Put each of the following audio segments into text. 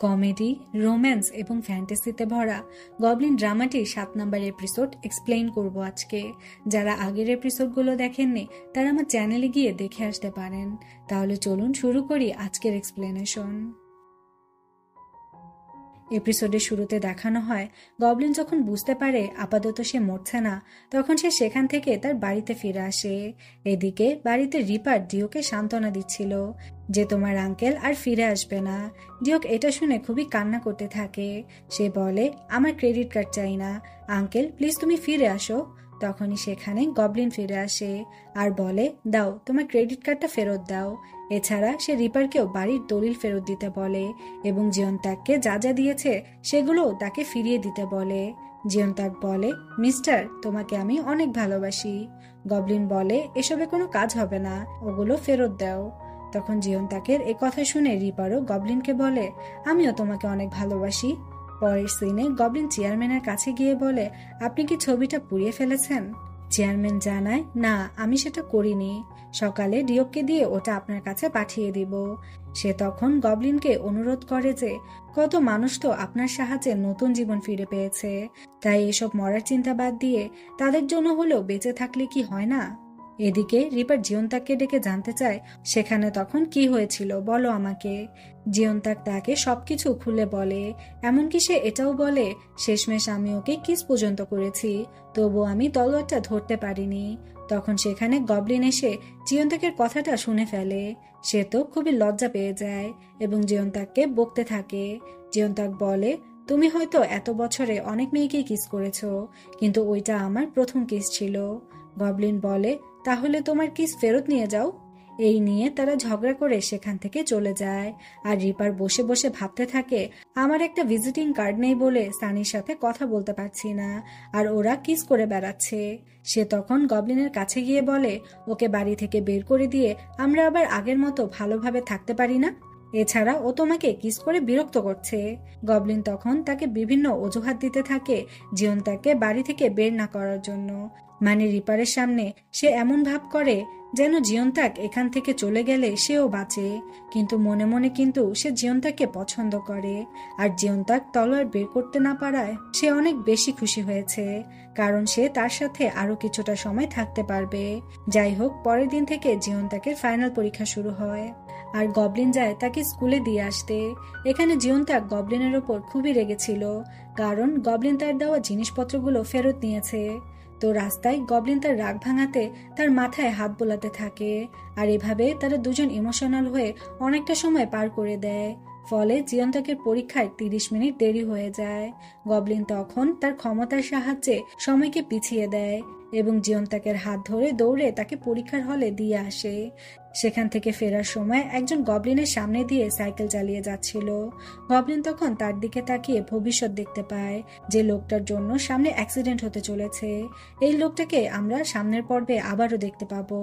Comedy, romance এবং ফ্যান্টাসিতে ভরা Goblin ড্রামাটির 7 নম্বর episode explain করব আজকে। যারা আগের এপিসোডগুলো দেখেননি তারা আমার চ্যানেলে গিয়ে দেখে আসতে পারেন। তাহলে চলুন শুরু করি আজকের এক্সপ্লেনেশন। এপিসোডের শুরুতে দেখানো হয় গবলিন যখন বুঝতে পারে আপাতত সে মরছে না, তখন সে সেখান থেকে তার বাড়িতে ফিরে আসে। এদিকে বাড়িতে রিপার ডিওকে সান্ত্বনা দিচ্ছিল যে তোমার আঙ্কেল আর ফিরে আসবে না। ডিওক এটা শুনে খুবই কান্না করতে থাকে। সে বলে, আমার ক্রেডিট কার্ড চাই না আঙ্কেল, প্লিজ তুমি ফিরে আসো। তখনই সেখানে গবলিন ফিরে আসে আর বলে, দাও তোমার ক্রেডিট কার্ডটা ফেরত দাও। এছাড়া সে রিপারকেও বাড়ির দলিল ফেরত দিতে বলে এবং জিয়ন্তাককে যা যা দিয়েছে সেগুলো তাকে ফিরিয়ে দিতে বলে। জিয়ন্তাক বলে, মিস্টার, তোমাকে আমি অনেক ভালোবাসি। গবলিন বলে, এসবে কোনো কাজ হবে না, ওগুলো ফেরত দাও। তখন জিয়ন্তাকের এ কথা শুনে রিপারও গবলিনকে বলে, আমিও তোমাকে অনেক ভালোবাসি। পরের সিনে গবলিন চেয়ারম্যানের কাছে গিয়ে বলে, আপনি কি ছবিটা পুড়িয়ে ফেলেছেন? চেয়ারম্যান জানায়, না, আমি সেটা করিনি, সকালে ডিওককে দিয়ে ওটা আপনার কাছে পাঠিয়ে দিব। সে তখন গবলিনকে অনুরোধ করে যে কত মানুষ তো আপনার সাহায্যে নতুন জীবন ফিরে পেয়েছে, তাই এসব মরার চিন্তা বাদ দিয়ে তাদের জন্য হলেও বেঁচে থাকলে কি হয় না। এদিকে রিপার জিয়ন্তাককে ডেকে জানতে চায় সেখানে তখন কি হয়েছিল, বলো আমাকে। জিয়ন্তাক তাকে সবকিছু খুলে বলে, এমনকি সে এটাও বলে, শেষমেশ আমি ওকে কিস পর্যন্ত করেছি, তবু আমি তলোয়ারটা ধরতে পারিনি। তখন সেখানে গবলিন এসে জিয়ন্তাকের কথাটা শুনে ফেলে। সে তো খুবই লজ্জা পেয়ে যায় এবং জিয়ন্তাককে বকতে থাকে। জিয়ন্তাক বলে, তুমি হয়তো এত বছরে অনেক মেয়েকেই কিস করেছো, কিন্তু ওইটা আমার প্রথম কিস ছিল। গবলিন বলে, তাহলে তোমার কিস ফেরত নিয়ে যাও। এই নিয়ে তারা ঝগড়া করে সেখান থেকে চলে যায়। আর রিপার বসে বসে ভাবতে থাকে, আমার একটা ভিজিটিং কার্ড নেই বলে সানির সাথে কথা বলতে পারছি না, আর ওরা কিস করে বেড়াচ্ছে। সে তখন গবলিনের কাছে গিয়ে বলে, ওকে বাড়ি থেকে বের করে দিয়ে আমরা আবার আগের মতো ভালোভাবে থাকতে পারি না? এছাড়া ও তোমাকে কিস করে বিরক্ত করছে। গবলিন তখন তাকে বিভিন্ন অজুহাত দিতে থাকে জিয়ন্তাককে বাড়ি থেকে বের না করার জন্য। মানে রিপারের সামনে সে এমন ভাব করে যেন জিয়ন্তাক এখান থেকে চলে গেলে সেও বাঁচে, কিন্তু মনে মনে কিন্তু সে জিয়ন্তাককে পছন্দ করে। আর জিয়ন্তাক তলোয়ার বের করতে না পারায় সে অনেক বেশি খুশি হয়েছে, কারণ সে তার সাথে আরো কিছুটা সময় থাকতে পারবে। যাই হোক, পরের দিন থেকে জিয়ন্তাকের ফাইনাল পরীক্ষা শুরু হয় আর গবলিন যায় তাকে স্কুলে দিয়ে আসতে। এখানে জিয়ন্তাক গবলিনের ওপর খুবই রেগেছিল, কারণ গবলিন তার দেওয়া জিনিসপত্রগুলো ফেরত নিয়েছে। তো রাস্তায় গবলিন তার রাগ ভাঙাতে তার মাথায় হাত বোলাতে থাকে, আর এভাবে তারা দুজন ইমোশনাল হয়ে অনেকটা সময় পার করে দেয়। ফলে জিয়ন্তাকের পরীক্ষায় 30 মিনিট দেরি হয়ে যায়। গবলিন তখন তার ক্ষমতার সাহায্যে সময়কে পিছিয়ে দেয় এবং জিয়ন্তাকের হাত ধরে দৌড়ে তাকে পরীক্ষার হলে দিয়ে আসে। সেখান থেকে ফেরার সময় একজন গবলিনের সামনে দিয়ে সাইকেল চালিয়ে যাচ্ছিল। গবলিন তখন তার দিকে তাকিয়ে ভবিষ্যৎ দেখতে পায় যে লোকটার জন্য সামনে অ্যাক্সিডেন্ট হতে চলেছে। এই লোকটাকে আমরা সামনের পর্বে আবারও দেখতে পাবো।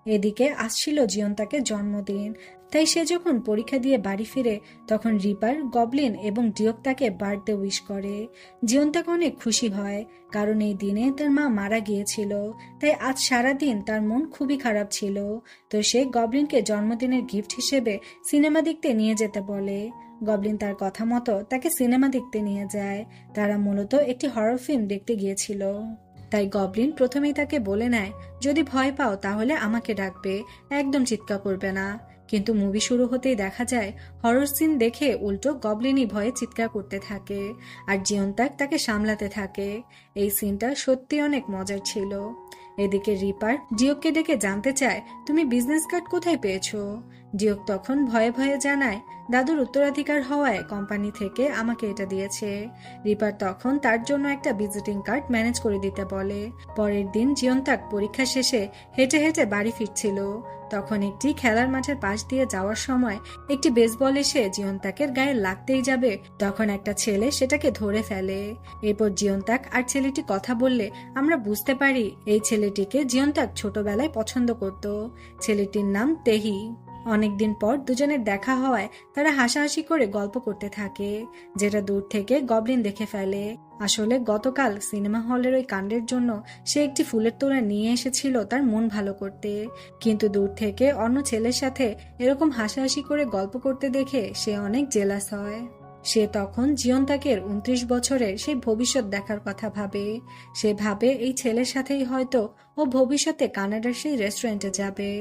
এদিকে আসছিল জিয়ন্তাকের জন্মদিন, তাই সে যখন পরীক্ষা দিয়ে বাড়ি ফিরে তখন রিপার, গবলিন এবং ডিওক তাকে বার্থডে উইশ করে। জিয়ন্তাক অনেক খুশি হয়, কারণ এই দিনে তার মা মারা গিয়েছিল, তাই আজ সারাদিন তার মন খুবই খারাপ ছিল। তো সে গবলিনকে জন্মদিনের গিফট হিসেবে সিনেমা দেখতে নিয়ে যেতে বলে। গবলিন তার কথা মতো তাকে সিনেমা দেখতে নিয়ে যায়। তারা মূলত একটি হরর ফিল্ম দেখতে গিয়েছিল, তাই গবলিন প্রথমেই তাকে বলে নেয়, যদি ভয় পাও তাহলে আমাকে ডাকবে, একদম চিৎকার করবে না। কিন্তু মুভি শুরু হতেই দেখা যায় হরর সিন দেখে উল্টো গবলিনই ভয়ে চিৎকার করতে থাকে আর জিয়ন্তাক তাকে সামলাতে থাকে। এই সিনটা সত্যি অনেক মজার ছিল। এদিকে রিপার ডিওককে ডেকে জানতে চায়, তুমি বিজনেস কার্ড কোথায় পেয়েছো? ডিওক তখন ভয়ে ভয়ে জানায়, দাদুর উত্তরাধিকার হওয়ায় কোম্পানি থেকে আমাকে এটা দিয়েছে। রিপার তখন তার জন্য একটা ভিজিটিং কার্ড ম্যানেজ করে দিতে বলে। পরের দিন জিয়ন্তাক পরীক্ষা শেষে হেঁটে হেঁটে বাড়ি ফিরছিল, তখন একটি খেলার মাঠের পাশ দিয়ে যাওয়ার সময় একটি বেসবল এসে জিয়ন্তাকের গায়ে লাগতেই যাবে, তখন একটা ছেলে সেটাকে ধরে ফেলে। এরপর জিয়ন্তাক আর ছেলেটি কথা বললে আমরা বুঝতে পারি এই ছেলেটিকে জিয়ন্তাক ছোটবেলায় পছন্দ করত। ছেলেটির নাম তেহি। অনেকদিন পর দুজনের দেখা হওয়ায় তারা হাসাহাসি করে গল্প করতে থাকে, যেটা দূর থেকে গবলিন দেখে ফেলে। আসলে গতকাল সিনেমা হলের ওই কাণ্ডের জন্য সে একটি ফুলের তোড়া নিয়ে এসেছিল তার মন ভালো করতে, কিন্তু দূর থেকে অন্য ছেলের সাথে এরকম হাসাহাসি করে গল্প করতে দেখে সে অনেক জেলাস হয়। সে তখন জিয়ন্তাকের 29 বছরের সেই ভবিষ্যৎ দেখার কথা ভাবে। সে ভাবে এই ছেলের সাথেই হয়তো ও ভবিষ্যতে কানাডার সেই রেস্টুরেন্টে যাবে।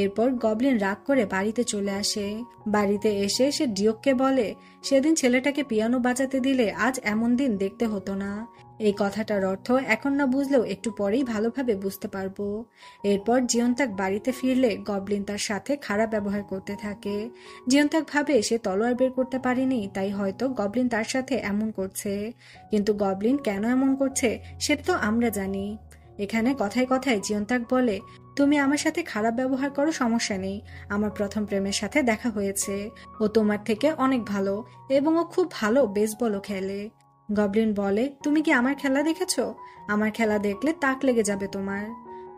এরপর গবলিন রাগ করে বাড়িতে চলে আসে। বাড়িতে এসে সে ডিওককে বলে, সেদিন ছেলেটাকে পিয়ানো বাজাতে দিলে আজ এমন দিন দেখতে হতো না। এই কথাটার অর্থ এখন না বুঝলেও একটু পরেই ভালোভাবে বুঝতে পারবো। এরপর জিয়ন্তাক বাড়িতে ফিরলে গবলিন তার সাথে খারাপ ব্যবহার করতে থাকে। জিয়ন্তাক ভাবে সে তলোয়ার বের করতে পারেনি, তাই হয়তো গবলিন তার সাথে এমন করছে। কিন্তু গবলিন কেন এমন করছে সেটা তো আমরা জানি। এখানে কথায় কথায় জিয়ন্তাক বলে, তুমি আমার সাথে খারাপ ব্যবহার করো, সমস্যা নেই। আমার প্রথম প্রেমের সাথে দেখা হয়েছে, ও তোমার থেকে অনেক ভালো এবং ও খুব ভালো বেসবলও খেলে। গবলিন বলে, তুমি কি আমার খেলা দেখেছো? আমার খেলা দেখলে তাক লেগে যাবে তোমার।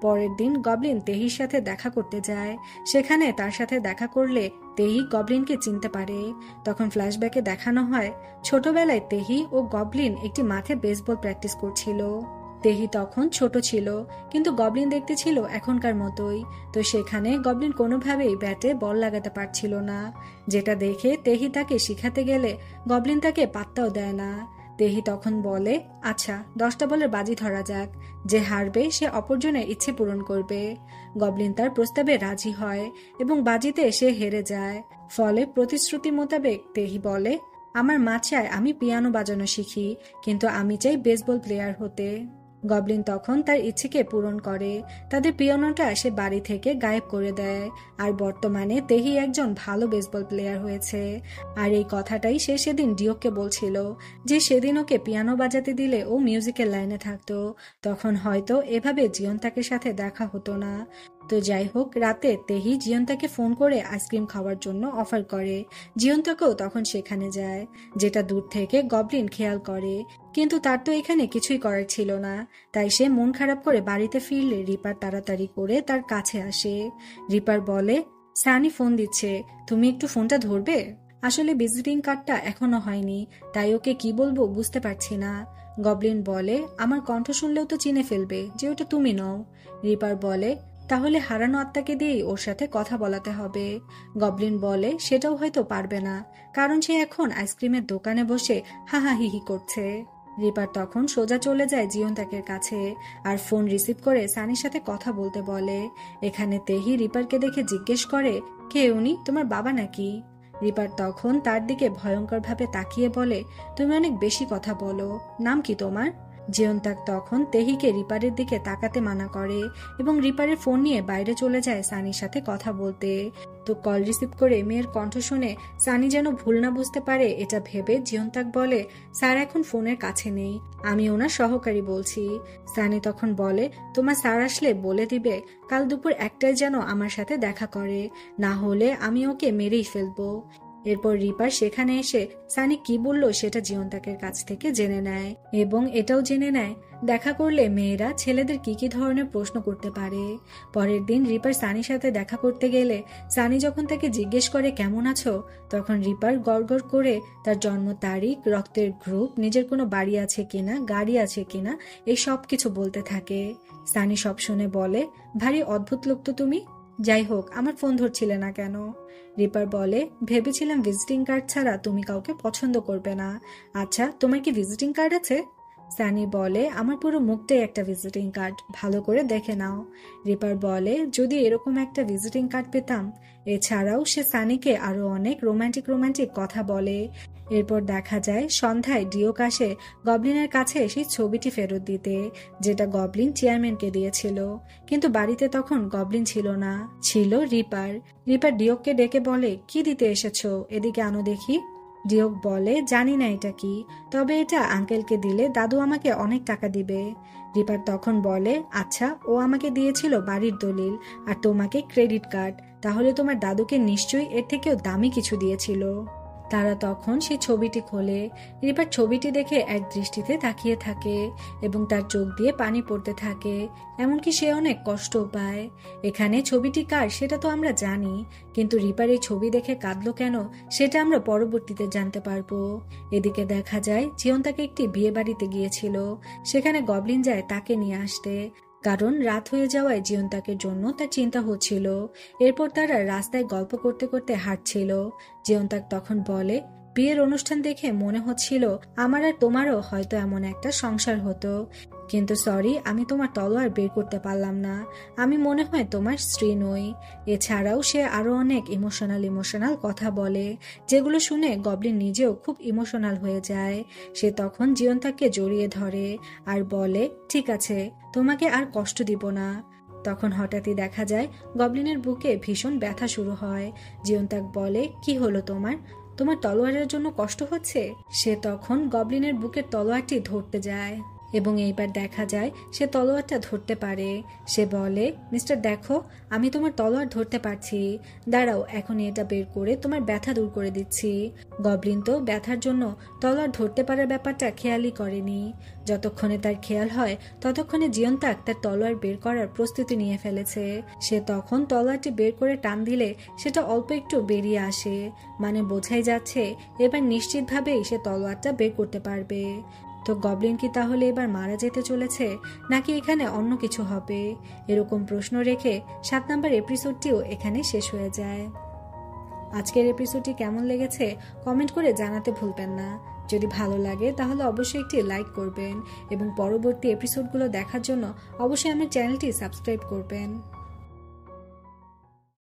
পরের দিন গবলিন তেহির সাথে দেখা করতে যায়। সেখানে তার সাথে দেখা করলে তেহি গবলিনকে চিনতে পারে। তখন ফ্ল্যাশব্যাকে দেখানো হয় ছোটবেলায় তেহি ও গবলিন একটি মাঠে বেসবল প্র্যাকটিস করছিল। তেহি তখন ছোট ছিল, কিন্তু গবলিন দেখতে ছিল এখনকার মতোই। তো সেখানে গবলিন কোনোভাবেই ব্যাটে বল লাগাতে পারছিল না, যেটা দেখে তেহি তাকে শিখাতে গেলে গবলিন তাকে পাত্তাও দেয় না। তেহি তখন বলে, আচ্ছা 10টা বলের বাজি ধরা যাক, যে হারবে সে অপরজনের ইচ্ছে পূরণ করবে। গবলিন তার প্রস্তাবে রাজি হয় এবং বাজিতে সে হেরে যায়। ফলে প্রতিশ্রুতি মোতাবেক তেহি বলে, আমার মা চায় আমি পিয়ানো বাজানো শিখি, কিন্তু আমি চাই বেসবল প্লেয়ার হতে। গবলিন তখন তার ইচ্ছেকে পূরণ করে। তাদের পিয়ানোটা সে বাড়ি থেকে গায়েব করে দেয়। আর বর্তমানে তেহি একজন ভালো বেসবল প্লেয়ার হয়েছে। আর এই কথাটাই সে সেদিন ডিওককে বলছিল, যে সেদিন ওকে পিয়ানো বাজাতে দিলে ও মিউজিকের লাইনে থাকতো, তখন হয়তো এভাবে জিয়ন্তাকের সাথে দেখা হতো না। তো যাই হোক, রাতে তেহি জিয়ন্তাকে ফোন করে আইসক্রিম খাওয়ার জন্য অফার করে। জিয়ন্তাকেও তখন সেখানে যায়, যেটা দূর থেকে গবলিন খেয়াল করে। কিন্তু তার তো এখানে কিছুই করার ছিল না, তাই সে মন খারাপ করে বাড়িতে ফিরলে রিপার তাড়াতাড়ি করে তার কাছে আসে। রিপার বলে, সানি ফোন দিচ্ছে, তুমি একটু ফোনটা ধরবে? আসলে ভিজিটিং কার্ডটা এখনো হয়নি, তাই ওকে কি বলবো বুঝতে পারছি না। গবলিন বলে, আমার কণ্ঠ শুনলেও তো চিনে ফেলবে যে ওটা তুমি নও। রিপার বলে, তাহলে হারানো আত্মাকে দিয়েই ওর সাথে কথা বলাতে হবে। গবলিন বলে, সেটাও হয়তো পারবে না, কারণ সে এখন আইসক্রিমের দোকানে বসে হাহাহিহি করছে। রিপার তখন সোজা চলে যায় জিয়ন্তাকের কাছে আর ফোন রিসিভ করে সানির সাথে কথা বলতে বলে। এখানে তেহি রিপারকে দেখে জিজ্ঞেস করে, কে উনি, তোমার বাবা নাকি? রিপার তখন তার দিকে ভয়ঙ্করভাবে তাকিয়ে বলে, তুমি অনেক বেশি কথা বলো, নাম কি তোমার? জিয়ন্তাক তখন তেহিকে রিপারের দিকে তাকাতে মানা করে এবং রিপারের ফোন নিয়ে বাইরে চলে যায় সানির সাথে কথা বলতে। তো কল রিসিভ করে মেয়ের কণ্ঠ শুনে সানি যেন ভুল না বুঝতে পারে এটা ভেবে জিয়ন্তাক বলে, স্যার এখন ফোনের কাছে নেই, আমি ওনার সহকারী বলছি। সানি তখন বলে, তোমার স্যার আসলে বলে দিবে কাল দুপুর 1টায় যেন আমার সাথে দেখা করে, না হলে আমি ওকে মেরেই ফেলবো। এরপর রিপার সেখানে এসে সানি কি বলল সেটা জিয়ন্তাকের কাছ থেকে জেনে নেয় এবং এটাও জেনে নেয় দেখা করলে মেয়েরা ছেলেদের কি কি ধরনের প্রশ্ন করতে পারে। পরের দিন রিপার সানির সাথে দেখা করতে গেলে সানি যখন তাকে জিজ্ঞেস করে কেমন আছো, তখন রিপার গড়গড় করে তার জন্ম তারিখ, রক্তের গ্রুপ, নিজের কোনো বাড়ি আছে কিনা, গাড়ি আছে কিনা, এই সব কিছু বলতে থাকে। সানি সব শুনে বলে, ভারী অদ্ভুত লোক তো তুমি। যাই হোক, আমার ফোন ধরছিলে না কেন? রিপার বলে, ভেবেছিলাম ভিজিটিং কার্ড ছাড়া তুমি কাউকে পছন্দ করবে না। আচ্ছা, তোমার কি ভিজিটিং কার্ড আছে? সানি বলে, আমার পুরো মুখটাই একটা ভিজিটিং কার্ড, ভালো করে দেখে নাও। রিপার বলে, যদি এরকম একটা ভিজিটিং কার্ড পেতাম। এছাড়াও সে সানিকে আরো অনেক রোমান্টিক রোমান্টিক কথা বলে। এরপর দেখা যায় সন্ধ্যায় ডিওক আসে গবলিনের কাছে সেই ছবিটি ফেরত দিতে, যেটা গবলিন চেয়ারম্যানকে দিয়েছিল। কিন্তু বাড়িতে তখন গবলিন ছিল না, ছিল রিপার। রিপার ডিওককে ডেকে বলে, কি দিতে এসেছো, এদিকে আনো দেখি। ডিওক বলে, জানি না এটা কি, তবে এটা আঙ্কেলকে দিলে দাদু আমাকে অনেক টাকা দিবে। রিপার তখন বলে, আচ্ছা, ও আমাকে দিয়েছিল বাড়ির দলিল আর তোমাকে ক্রেডিট কার্ড, তাহলে তোমার দাদুকে নিশ্চয়ই এর থেকেও দামি কিছু দিয়েছিল। তারা তখন সেই ছবিটি খোলে। রিপার ছবিটি দেখে এক দৃষ্টিতে তাকিয়ে থাকে এবং তার চোখ দিয়ে পানি পড়তে থাকে, এমনকি সে অনেক কষ্টও পায়। এখানে ছবিটি কার সেটা তো আমরা জানি, কিন্তু রিপার এই ছবি দেখে কাঁদলো কেন সেটা আমরা পরবর্তীতে জানতে পারবো। এদিকে দেখা যায় জিয়ন্তাকে একটি বিয়ে বাড়িতে গিয়েছিল, সেখানে গবলিন যায় তাকে নিয়ে আসতে, কারণ রাত হয়ে যাওয়ায় জিয়ন্তাকের জন্য তার চিন্তা হচ্ছিল। এরপর তারা রাস্তায় গল্প করতে করতে হাঁটছিল। জিয়ন্তাক তখন বলে, বিয়ের অনুষ্ঠান দেখে মনে হচ্ছিল আমার আর তোমারও হয়তো এমন একটা সংসার হতো, কিন্তু সরি, আমি তোমার তলোয়ার বের করতে পারলাম না। আমি মনে হয় তোমার স্ত্রী নই। এছাড়াও সে আরো অনেক ইমোশনাল কথা বলে, যেগুলো শুনে গবলিন নিজেও খুব ইমোশনাল হয়ে যায়। সে তখন জিয়ন্তাকে জড়িয়ে ধরে আর বলে, ঠিক আছে, তোমাকে আর কষ্ট দিব না। তখন হঠাৎই দেখা যায় গবলিনের বুকে ভীষণ ব্যথা শুরু হয়। জিয়ন্তাক বলে, কি হলো তোমার? তোমার তলোয়ারের জন্য কষ্ট হচ্ছে? সে তখন গবলিনের বুকের তলোয়ারটি ধরতে যায় এবং এইবার দেখা যায় সে তলোয়ারটা ধরতে পারে। সে বলে, মিস্টার দেখো, আমি তোমার তলোয়ার ধরতে পারছি। দাঁড়াও, এখনই এটা বের করে তোমার ব্যথা দূর করে দিচ্ছি। গবলিন তো ব্যথার জন্য তলোয়ার ধরতে পারার ব্যাপারটা খেয়ালই করেনি। যতক্ষণে তার খেয়াল হয় ততক্ষণে জিয়ন্তাক তার তলোয়ার বের করার প্রস্তুতি নিয়ে ফেলেছে। সে তখন তলোয়ারটি বের করে টান দিলে সেটা অল্প একটু বেরিয়ে আসে, মানে বোঝাই যাচ্ছে এবার নিশ্চিতভাবেই সে তলোয়ারটা বের করতে পারবে। তো গবলিন কি তাহলে এবার মারা যেতে চলেছে, নাকি এখানে অন্য কিছু হবে? এরকম প্রশ্ন রেখে 7 নম্বর এপিসোডটিও এখানে শেষ হয়ে যায়। আজকের এপিসোডটি কেমন লেগেছে কমেন্ট করে জানাতে ভুলবেন না। যদি ভালো লাগে তাহলে অবশ্যই একটি লাইক করবেন এবং পরবর্তী এপিসোডগুলো দেখার জন্য অবশ্যই আমার চ্যানেলটি সাবস্ক্রাইব করবেন।